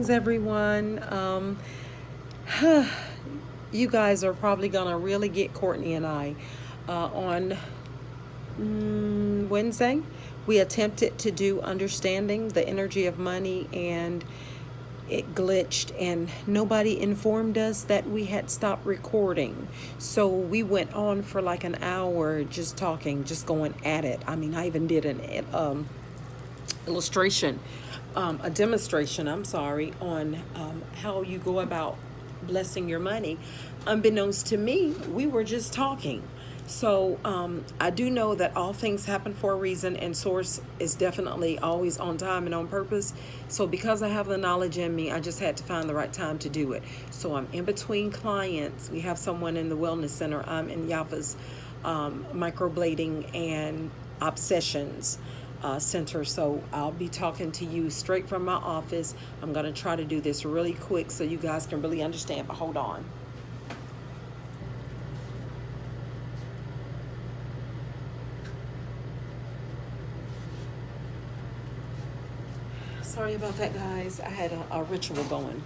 Blessings, everyone. You guys are probably going to really get Courtney and I on Wednesday. We attempted to do understanding the energy of money, and it glitched, and nobody informed us that we had stopped recording. So we went on for like an hour just talking, just going at it. I mean, I even did an illustration, a demonstration, I'm sorry, on how you go about blessing your money. Unbeknownst to me, we were just talking. So I do know that all things happen for a reason, and Source is definitely always on time and on purpose. So because I have the knowledge in me, I just had to find the right time to do it. So I'm in between clients. We have someone in the Wellness Center. I'm in Yafa's microblading and obsessions center. So I'll be talking to you straight from my office. I'm going to try to do this really quick so you guys can really understand, but hold on. Sorry about that, guys. I had a ritual going.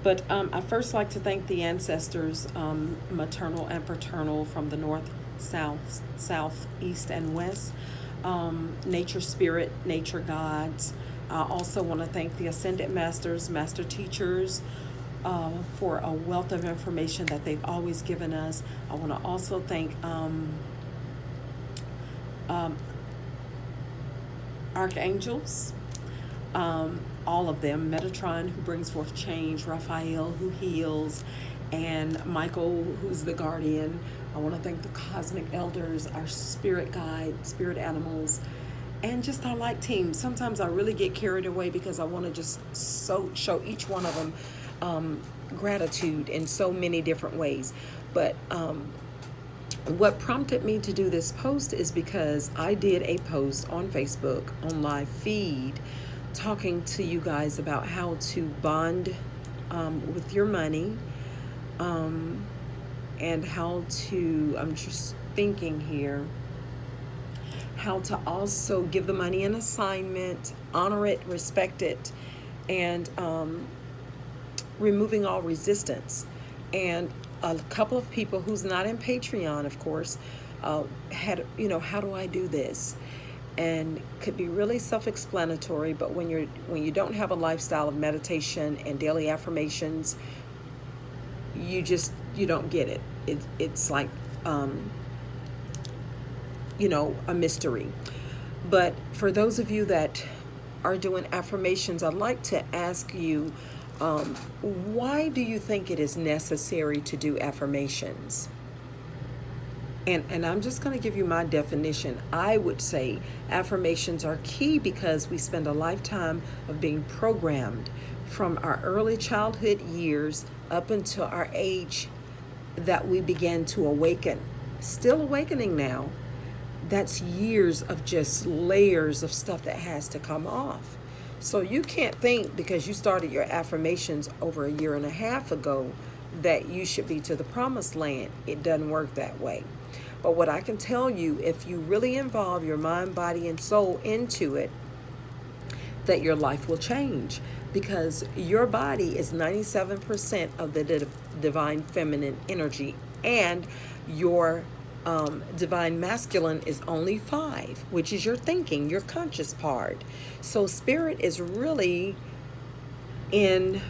But I first like to thank the ancestors, maternal and paternal, from the north, south, east, and west. Nature spirit, nature gods. I also want to thank the ascended masters, master teachers, for a wealth of information that they've always given us. I want to also thank archangels, all of them. Metatron, who brings forth change, Raphael, who heals, and Michael, who's the guardian. I want to thank the cosmic elders, our spirit guide, spirit animals, and just our light team. Sometimes I really get carried away because I want to just show each one of them gratitude in so many different ways. But what prompted me to do this post is because I did a post on Facebook on live feed talking to you guys about how to bond with your money, and how to, I'm just thinking here, how to also give the money an assignment, honor it, respect it, and removing all resistance. And a couple of people who's not in Patreon, of course, had, how do I do this? And could be really self-explanatory, but when you don't have a lifestyle of meditation and daily affirmations, you don't get it. It's like a mystery. But for those of you that are doing affirmations, I'd like to ask you, why do you think it is necessary to do affirmations? And I'm just going to give you my definition. I would say affirmations are key because we spend a lifetime of being programmed from our early childhood years up until our age that we began to awaken. Still awakening now. That's years of just layers of stuff that has to come off. So you can't think because you started your affirmations over a year and a half ago that you should be to the promised land. It doesn't work that way. But what I can tell you, if you really involve your mind, body, and soul into it, that your life will change, because your body is 97% of the divine feminine energy, and your divine masculine is only 5, which is your thinking, your conscious part. So spirit is really in...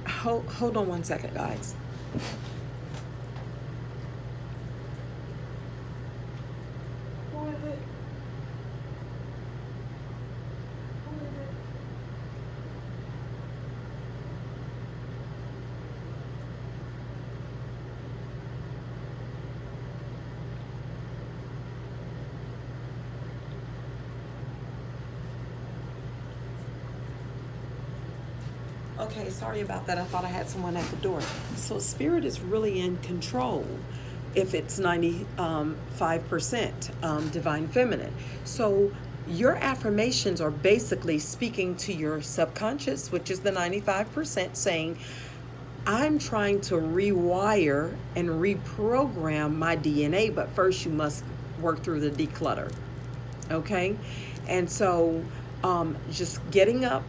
Hold on one second, guys. Who is it? Okay, sorry about that. I thought I had someone at the door. So spirit is really in control if it's 95% divine feminine. So your affirmations are basically speaking to your subconscious, which is the 95%, saying, I'm trying to rewire and reprogram my DNA, but first you must work through the declutter. Okay? And so just getting up,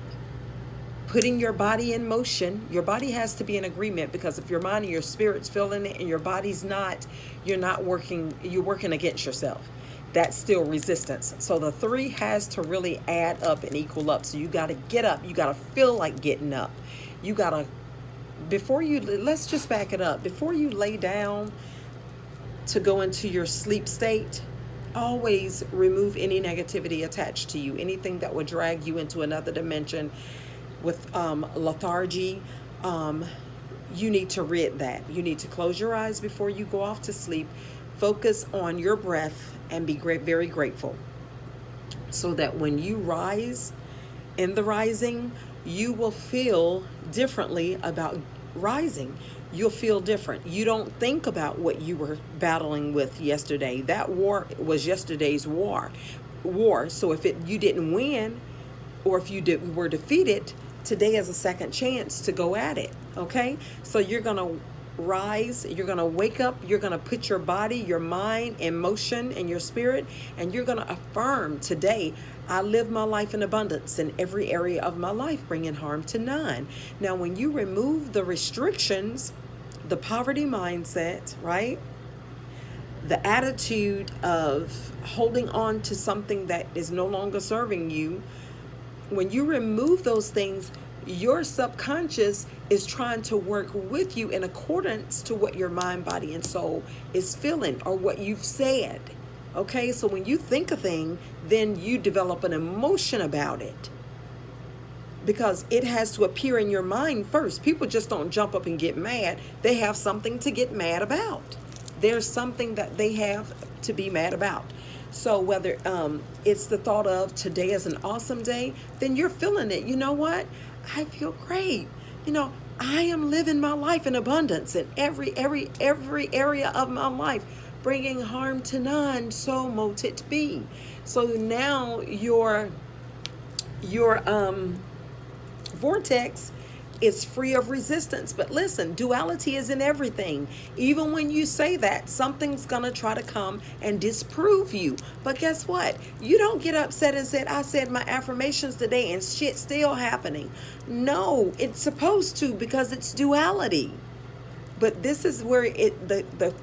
putting your body in motion. Your body has to be in agreement, because if your mind and your spirit's feeling it and your body's not, you're working against yourself. That's still resistance. So the three has to really add up and equal up. So you got to get up. You got to feel like getting up. You got to, let's just back it up. Before you lay down to go into your sleep state, always remove any negativity attached to you, anything that would drag you into another dimension with lethargy. You need to rid that. You need to close your eyes before you go off to sleep. Focus on your breath and be very grateful, so that when you rise in the rising, you will feel differently about rising. You'll feel different. You don't think about what you were battling with yesterday. That war was yesterday's war. So if you didn't win, or if you were defeated, today is a second chance to go at it. Okay? So you're going to rise, you're going to wake up, you're going to put your body, your mind in motion, and your spirit, and you're going to affirm today, I live my life in abundance in every area of my life, bringing harm to none. Now, when you remove the restrictions, the poverty mindset, right? The attitude of holding on to something that is no longer serving you, when you remove those things, your subconscious is trying to work with you in accordance to what your mind, body, and soul is feeling, or what you've said. Okay, so when you think a thing, then you develop an emotion about it, because it has to appear in your mind first. People just don't jump up and get mad. They have something to get mad about. There's something that they have to be mad about. So whether it's the thought of today is an awesome day, then you're feeling it. You know what? I feel great. I am living my life in abundance in every area of my life, bringing harm to none, so mote it be. So now your vortex is free of resistance. But listen, duality is in everything. Even when you say that, something's gonna try to come and disprove you. But guess what? You don't get upset and say, I said my affirmations today and shit's still happening. No, it's supposed to, because it's duality. But this is where the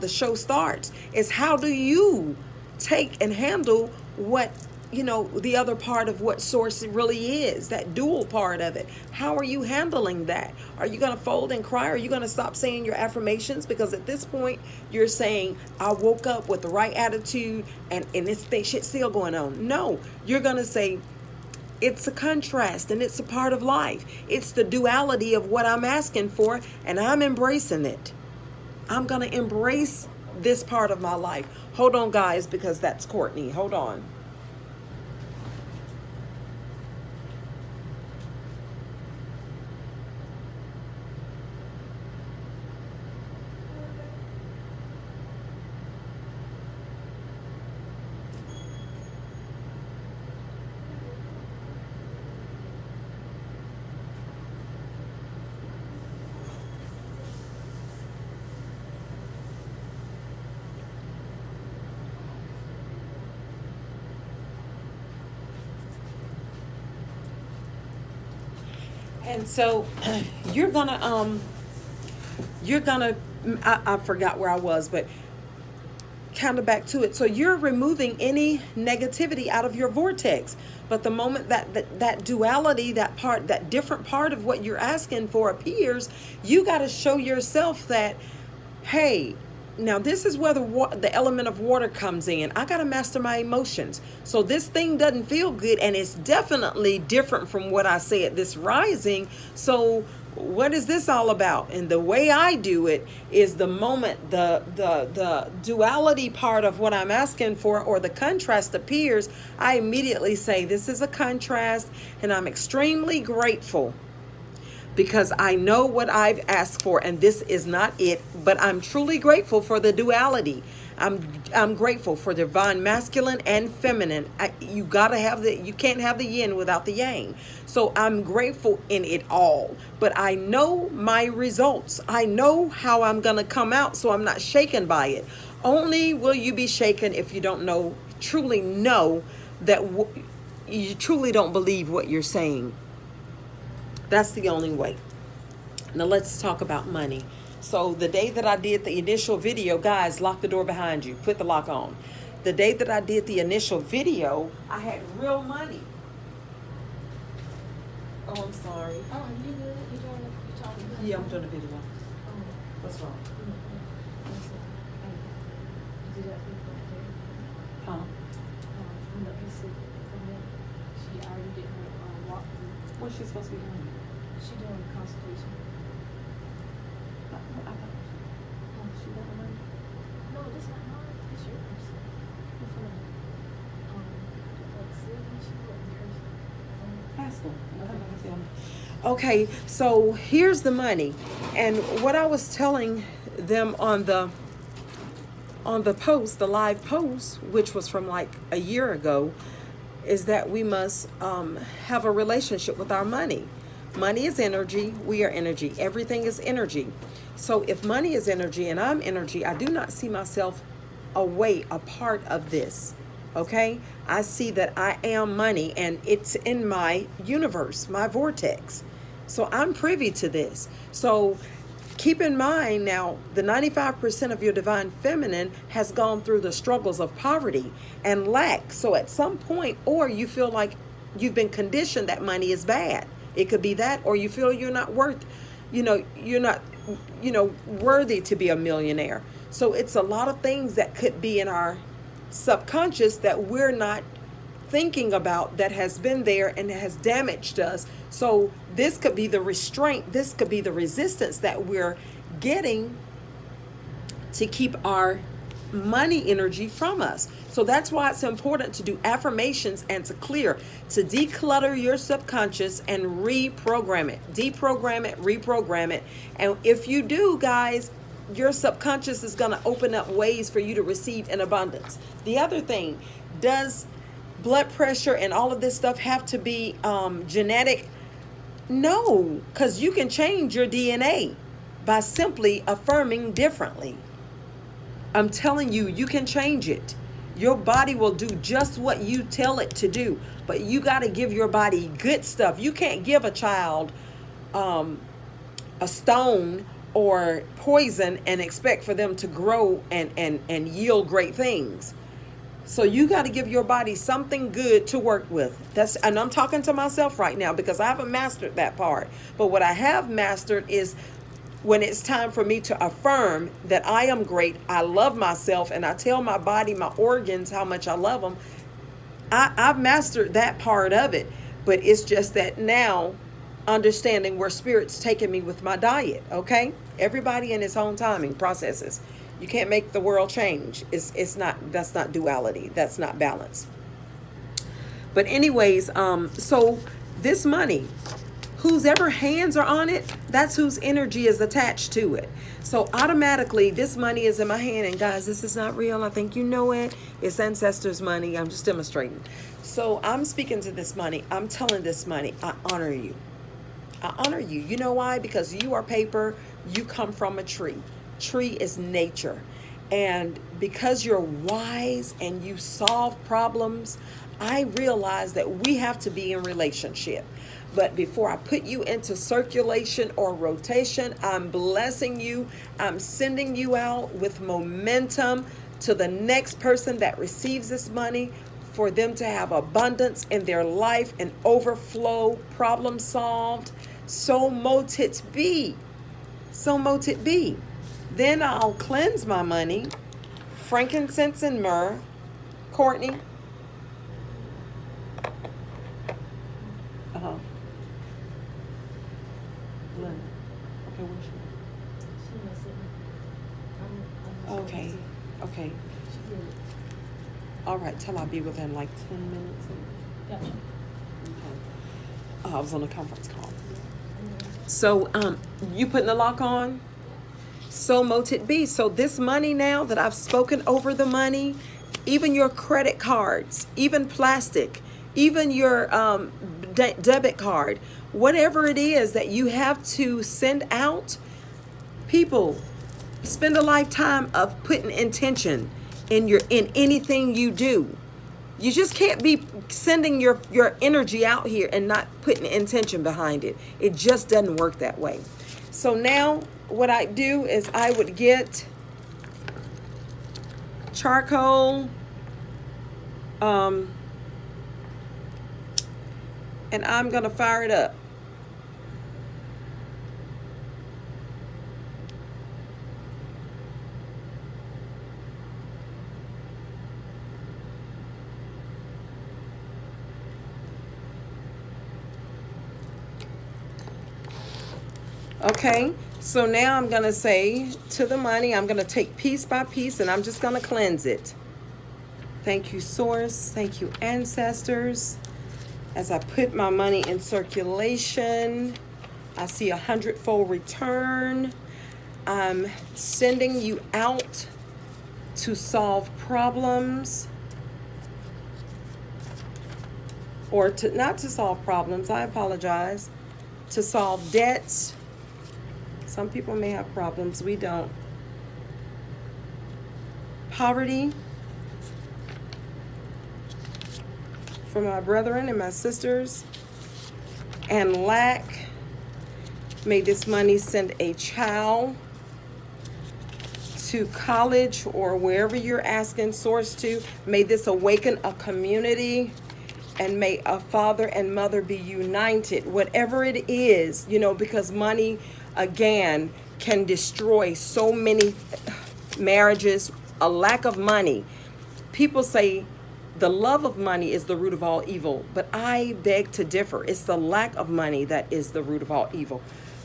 show starts. Is how do you take and handle what the other part of what source really is, that dual part of it. How are you handling that? Are you going to fold and cry? Are you going to stop saying your affirmations? Because at this point, you're saying, I woke up with the right attitude and this shit's still going on. No, you're going to say, it's a contrast and it's a part of life. It's the duality of what I'm asking for, and I'm embracing it. I'm going to embrace this part of my life. Hold on, guys, because that's Courtney. Hold on. And so I forgot where I was, but kind of back to it. So you're removing any negativity out of your vortex. But the moment that duality, that different part of what you're asking for appears, you got to show yourself that, hey, now this is where the element of water comes in. I got to master my emotions. So this thing doesn't feel good, and it's definitely different from what I said this rising. So what is this all about? And the way I do it is the moment the duality part of what I'm asking for, or the contrast appears, I immediately say, this is a contrast, and I'm extremely grateful, because I know what I've asked for, and this is not it, but I'm truly grateful for the duality. I'm grateful for divine masculine and feminine. You can't have the yin without the yang. So I'm grateful in it all, but I know my results. I know how I'm going to come out, so I'm not shaken by it. Only will you be shaken if you don't truly know that you truly don't believe what you're saying. That's the only way. Now let's talk about money. So the day that I did the initial video, guys, lock the door behind you. Put the lock on. The day that I did the initial video, I had real money. Oh, I'm sorry. Oh, you good? You talking good? Yeah, I'm doing a video. Oh. What's wrong? Did that people there? Huh? No, he said from that she already did her walkthrough. What's she supposed to be doing? She doing a consultation. I thought she got the money. No, this not mine. It's yours. What's the money? Like Sylvia, she go in person. Ask them. Okay, so here's the money, and what I was telling them on the post, the live post, which was from like a year ago, is that we must have a relationship with our money. Money is energy. We are energy. Everything is energy. So if money is energy and I'm energy, I do not see myself a part of this. Okay? I see that I am money and it's in my universe, my vortex. So I'm privy to this. So keep in mind now, the 95% of your divine feminine has gone through the struggles of poverty and lack. So at some point, or you feel like you've been conditioned that money is bad. It could be that, or you feel you're not worth, you're not, worthy to be a millionaire. So it's a lot of things that could be in our subconscious that we're not thinking about, that has been there and has damaged us. So this could be the restraint, this could be the resistance that we're getting to keep our money energy from us. So that's why it's important to do affirmations and to declutter your subconscious and reprogram it, deprogram it, reprogram it. And if you do, guys, your subconscious is going to open up ways for you to receive in abundance. The other thing, does blood pressure and all of this stuff have to be genetic? No, because you can change your DNA by simply affirming differently. I'm telling you, you can change it. Your body will do just what you tell it to do, but you got to give your body good stuff. You can't give a child a stone or poison and expect for them to grow and yield great things. So you got to give your body something good to work with. And I'm talking to myself right now because I haven't mastered that part. But what I have mastered is when it's time for me to affirm that I am great, I love myself, and I tell my body, my organs, how much I love them. I've mastered that part of it. But it's just that now, understanding where Spirit's taking me with my diet, okay? Everybody in his own timing processes. You can't make the world change. That's not duality. That's not balance. But anyways, so this money, whose ever hands are on it, that's whose energy is attached to it. So automatically, this money is in my hand. And guys, this is not real. I think you know it. It's ancestors' money. I'm just demonstrating. So I'm speaking to this money. I'm telling this money, I honor you. I honor you. You know why? Because you are paper. You come from a tree. Tree is nature. And because you're wise and you solve problems, I realize that we have to be in relationship. But before I put you into circulation or rotation, I'm blessing you. I'm sending you out with momentum to the next person that receives this money, for them to have abundance in their life and overflow, problem solved. So mote it be. So mote it be. Then I'll cleanse my money. Frankincense and myrrh. Courtney. Uh-huh. Linda. Okay, where's she? Okay. Okay. All right, till I'll be within like 10 minutes. Gotcha. Okay. I was on a conference call. So, you putting the lock on? So mote it be. So this money now that I've spoken over the money, even your credit cards, even plastic, even your debit card, whatever it is that you have to send out, people, spend a lifetime of putting intention in anything you do. You just can't be sending your energy out here and not putting intention behind it. It just doesn't work that way. So now what I do is I would get charcoal, and I'm going to fire it up. Okay, so now I'm going to say to the money, I'm going to take piece by piece and I'm just going to cleanse it. Thank you, Source. Thank you, ancestors. As I put my money in circulation, I see 100-fold return. I'm sending you out to solve problems, or to not to solve problems, I apologize, to solve debts. Some people may have problems, we don't. Poverty for my brethren and my sisters, and lack. May this money send a child to college or wherever you're asking Source to. May this awaken a community, and may a father and mother be united. Whatever it is, because money, again, can destroy so many marriages. A lack of money. People say the love of money is the root of all evil, but I beg to differ. It's the lack of money that is the root of all evil.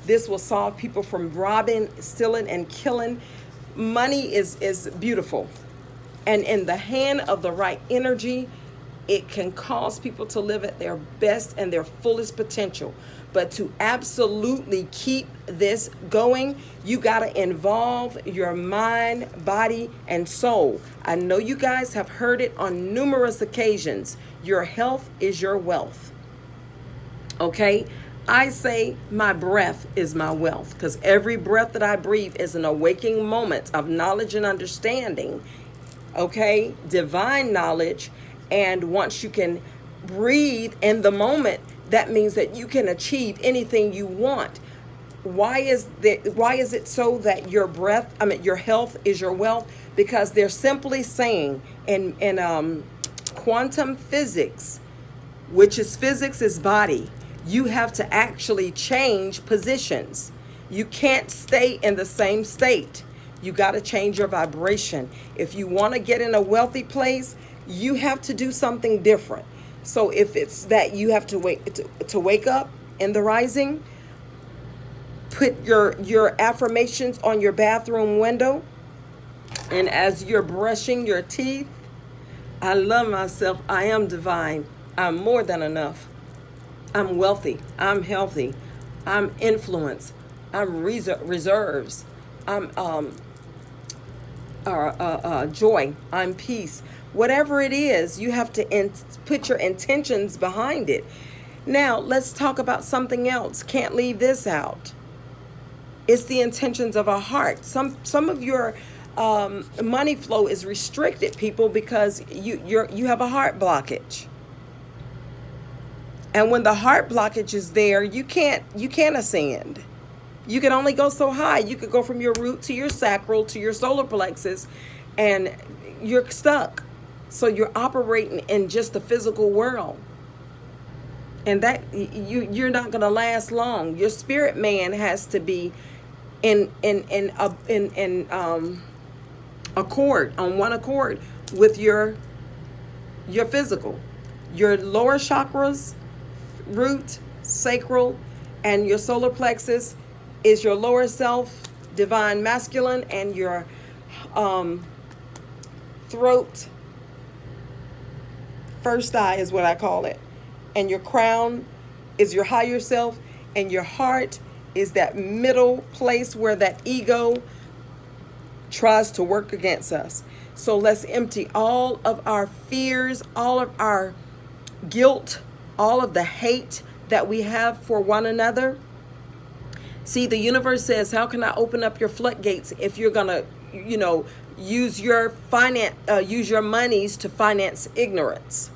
This will solve people from robbing, stealing, and killing. Money is beautiful, and in the hand of the right energy, it can cause people to live at their best and their fullest potential. But to absolutely keep this going, you got to involve your mind, body, and soul. I know you guys have heard it on numerous occasions. Your health is your wealth. Okay? I say my breath is my wealth, because every breath that I breathe is an awakening moment of knowledge and understanding. Okay? Divine knowledge. And once you can breathe in the moment, that means that you can achieve anything you want. Why is it so that your health is your wealth? Because they're simply saying in quantum physics, which is physics is body, you have to actually change positions. You can't stay in the same state. You got to change your vibration. If you want to get in a wealthy place, you have to do something different. So if it's that you have to wake up in the rising, put your affirmations on your bathroom window, and as you're brushing your teeth, I love myself. I am divine. I'm more than enough. I'm wealthy. I'm healthy. I'm influence. I'm reserves. I'm joy. I'm peace. Whatever it is, you have to put your intentions behind it. Now, let's talk about something else. Can't leave this out. It's the intentions of our heart. Some of your money flow is restricted, people, because you have a heart blockage. And when the heart blockage is there, you can't ascend. You can only go so high. You could go from your root to your sacral to your solar plexus, and you're stuck. So you're operating in just the physical world, and that you're not going to last long. Your spirit man has to be in accord, on one accord with your physical. Your lower chakras, root, sacral, and your solar plexus is your lower self, divine masculine, and your throat, first eye is what I call it, and your crown is your higher self, and your heart is that middle place where that ego tries to work against us. So let's empty all of our fears, all of our guilt, all of the hate that we have for one another. See, the universe says, how can I open up your floodgates if you're going to, use your monies to finance ignorance?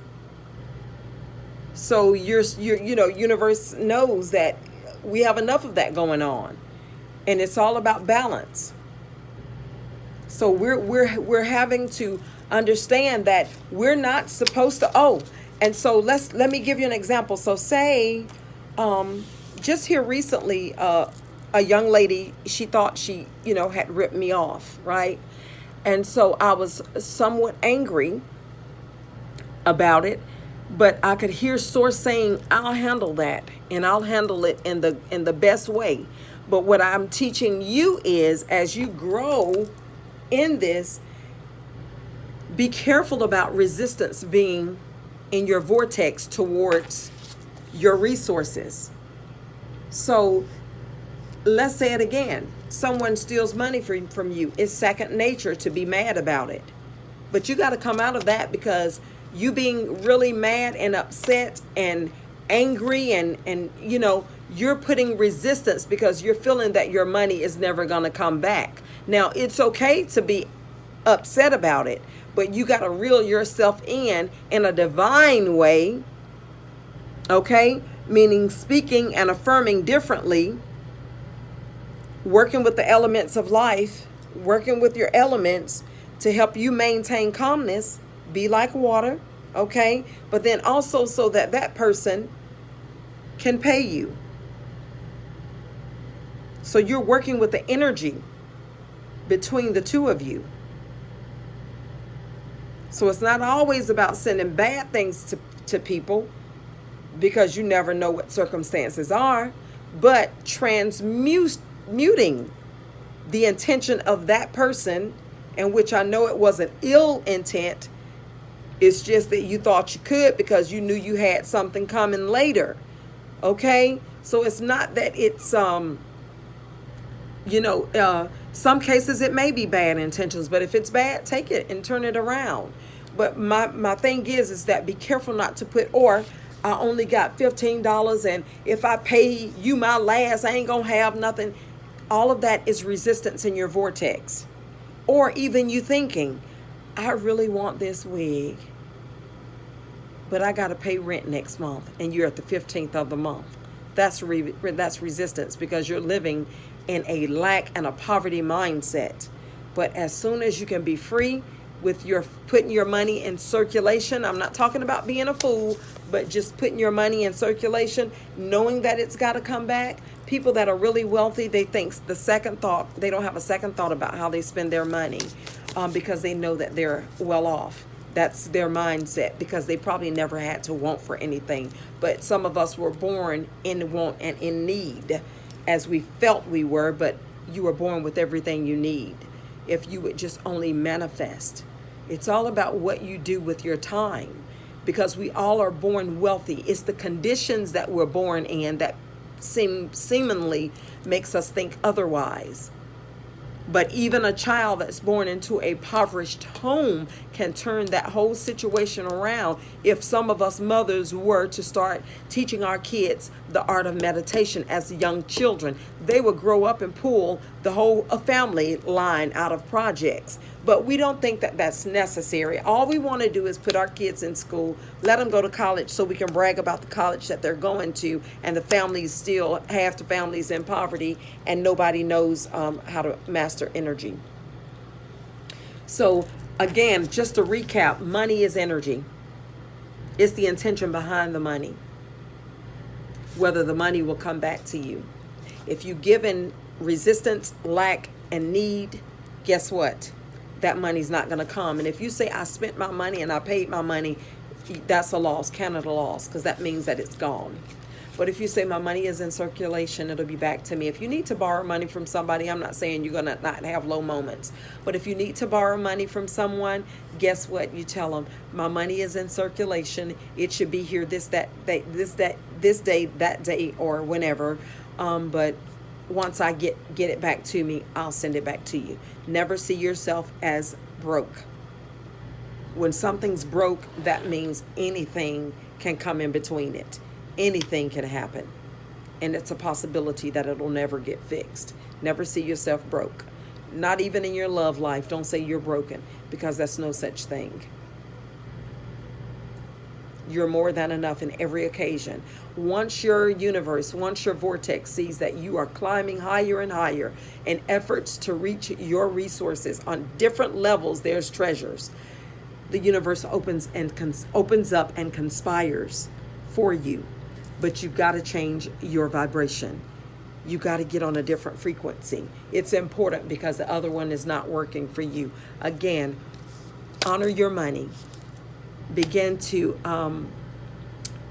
So universe knows that we have enough of that going on, and it's all about balance. So we're having to understand that we're not supposed to. Oh, and so let me give you an example. So say, just here recently, a young lady, she thought she had ripped me off, right? And so I was somewhat angry about it, but I could hear source saying, I'll handle that, and I'll handle it in the best way. But what I'm teaching you is, as you grow in this, be careful about resistance being in your vortex towards your resources. So let's say it again. Someone steals money from you. It's second nature to be mad about it. But you got to come out of that, because you being really mad and upset and angry and you're putting resistance because you're feeling that your money is never going to come back. Now, it's okay to be upset about it, but you got to reel yourself in a divine way, okay? Meaning speaking and affirming differently, working with the elements of life, working with your elements to help you maintain calmness, be like water, okay? But then also so that that person can pay you. So you're working with the energy between the two of you. So it's not always about sending bad things to people, because you never know what circumstances are, but transmuting the intention of that person, in which I know it wasn't ill intent. It's just that you thought you could because you knew you had something coming later. Okay? So it's not that it's, some cases it may be bad intentions, but if it's bad, take it and turn it around. But my thing is that be careful not to put, or I only got $15, and if I pay you my last, I ain't gonna have nothing. All of that is resistance in your vortex. Or even you thinking, I really want this wig, but I got to pay rent next month, and you're at the 15th of the month. That's resistance, because you're living in a lack and a poverty mindset. But as soon as you can be free with your putting your money in circulation, I'm not talking about being a fool, but just putting your money in circulation, knowing that it's got to come back. People that are really wealthy, they think the second thought, they don't have a second thought about how they spend their money, because they know that they're well off. That's their mindset, because they probably never had to want for anything. But some of us were born in want and in need, as we felt we were, but you were born with everything you need. If you would just only manifest. It's all about what you do with your time, because we all are born wealthy. It's the conditions that we're born in that seemingly makes us think otherwise. But even a child that's born into a impoverished home can turn that whole situation around if some of us mothers were to start teaching our kids the art of meditation as young children. They would grow up and pull the whole family line out of projects. But we don't think that that's necessary. All we want to do is put our kids in school, let them go to college so we can brag about the college that they're going to, and the families still, half the families in poverty, and nobody knows how to master energy. So again, just to recap, money is energy. It's the intention behind the money, whether the money will come back to you. If you give in resistance, lack, and need, guess what? That money's not going to come. And if you say, I spent my money and I paid my money, that's a loss, Canada loss, because that means that it's gone. But if you say my money is in circulation, it'll be back to me. If you need to borrow money from somebody, I'm not saying you're going to not have low moments. But if you need to borrow money from someone, guess what? You tell them, my money is in circulation. It should be here this day, that day, or whenever. But once I get it back to me, I'll send it back to you. Never see yourself as broke. When something's broke, that means anything can come in between it. Anything can happen. And it's a possibility that it'll never get fixed. Never see yourself broke. Not even in your love life. Don't say you're broken, because that's no such thing. You're more than enough in every occasion. Once your universe, once your vortex sees that you are climbing higher and higher in efforts to reach your resources on different levels, there's treasures. The universe opens up and conspires for you. But you've got to change your vibration. You got to get on a different frequency. It's important because the other one is not working for you. Again, honor your money. Begin to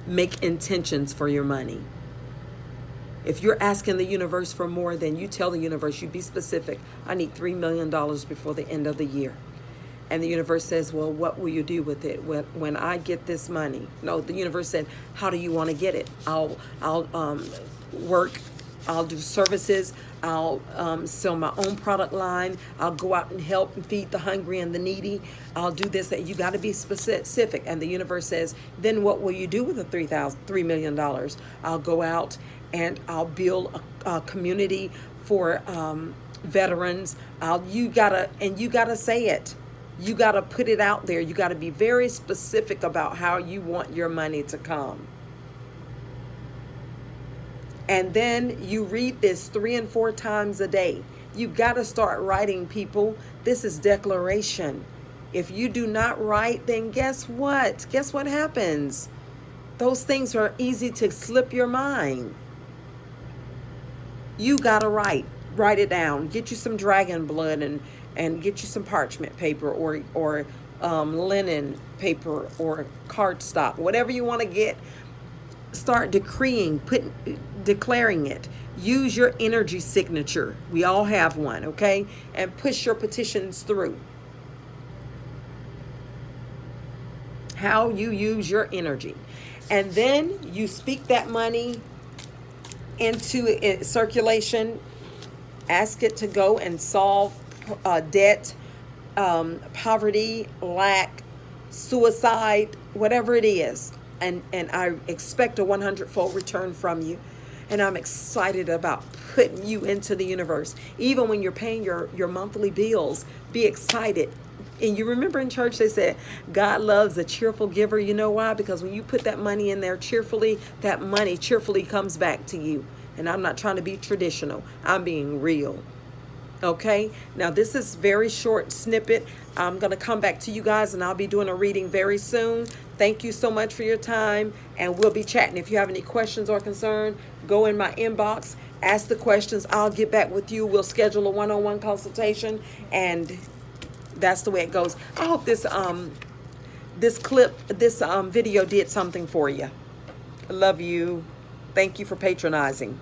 make intentions for your money. If you're asking the universe for more, then you tell the universe, you be specific. I need $3 million before the end of the year. And the universe says, well, what will you do with it when I get this money? No, the universe said, how do you want to get it? I'll work. I'll do services. I'll sell my own product line. I'll go out and help and feed the hungry and the needy. I'll do this. That you got to be specific. And the universe says, then what will you do with the $3 million? I'll go out and I'll build a community for veterans. You gotta say it. You got to put it out there. You got to be very specific about how you want your money to come. And then you read this 3 and 4 times a day. You got to start writing, people. This is declaration. If you do not write, then guess what? Guess what happens? Those things are easy to slip your mind. You got to write. Write it down. Get you some dragon blood and get you some parchment paper or linen paper or cardstock, whatever you want to get. Start declaring it. Use your energy signature. We all have one, okay? And push your petitions through. How you use your energy. And then you speak that money into circulation. Ask it to go and solve debt, poverty, lack, suicide, whatever it is. And I expect a 100-fold return from you. And I'm excited about putting you into the universe. Even when you're paying your monthly bills, be excited. And you remember in church they said, God loves a cheerful giver. You know why? Because when you put that money in there cheerfully, that money cheerfully comes back to you. And I'm not trying to be traditional. I'm being real. Okay, now this is very short snippet. I'm going to come back to you guys and I'll be doing a reading very soon. Thank you so much for your time and we'll be chatting. If you have any questions or concern, go in my inbox, ask the questions. I'll get back with you. We'll schedule a one-on-one consultation and that's the way it goes. I hope this video did something for you. I love you. Thank you for patronizing.